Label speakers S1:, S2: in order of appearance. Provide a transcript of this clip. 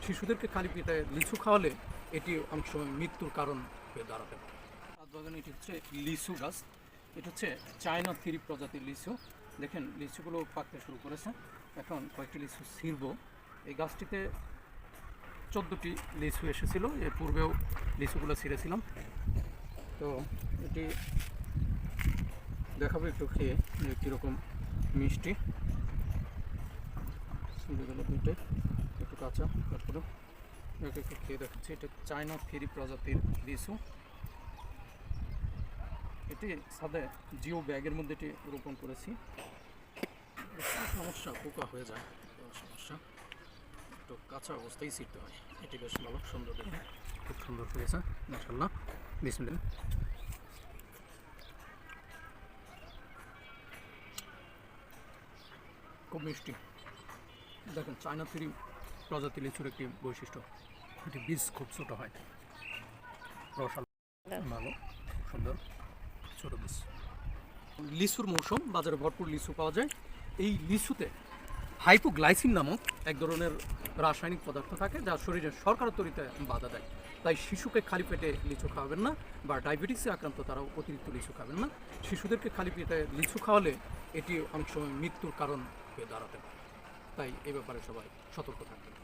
S1: শিশুদেরকে খালি পেটে লিচু খাওয়ালে এটি অনেক সময় মৃত্যুর কারণ হয়ে দাঁড়াতে পারে। ছাদ বাগানে এটি হচ্ছে লিচু গাছ। এটা হচ্ছে চায়না থ্রি প্রজাতির লিচু। দেখেন লিচুগুলো পাকতে শুরু করেছে। এখন কয়েকটি লিচু ছিঁড়ব। এই গাছটিতে 14টি লিচু এসেছিল, এর পূর্বেও লিচুগুলো ছিঁড়েছিলাম। তো এটি দেখাবো একটু খেয়ে যে কীরকম মিষ্টি। ছিঁড়ে গেল দুটোই, একটু কাঁচা, তারপরে একটু খেয়ে দেখাচ্ছি। এটা চায়না থ্রি প্রজাতির লিচু। এটি সাদে জিও ব্যাগের মধ্যে এটি রোপণ করেছি। সমস্যা পোকা হয়ে যায়, সমস্যা একটু কাঁচা অবস্থায় ছিঁড়তে হয়। এটি বেশ ভালো, সুন্দর, দেখে খুব সুন্দর হয়েছে মাশাআল্লাহ। বিসমিল্লাহ। খুব মিষ্টি। দেখেন চায়না থ্রি প্রজাতির লিচুর একটি বৈশিষ্ট্য, এটি বীজ খুব ছোটো হয়, রসাল ভালো, সুন্দর, ছোট বীজ। লিচুর মৌসুম, বাজারে ভরপুর লিচু পাওয়া যায়। এই লিচুতে হাইপোগ্লাইসিন নামক এক ধরনের রাসায়নিক পদার্থ থাকে যা শরীরের শর্করা তৈরিতে বাধা দেয়। তাই শিশুকে খালি পেটে লিচু খাওয়াবেন না, বা ডায়াবেটিসে আক্রান্ত তারাও অতিরিক্ত লিচু খাবেন না। শিশুদেরকে খালি পেটে লিচু খাওয়ালে এটি অনেক সময় মৃত্যুর কারণ হয়ে দাঁড়াতে পারে। তাই এ ব্যাপারে সবাই সতর্ক থাকবেন।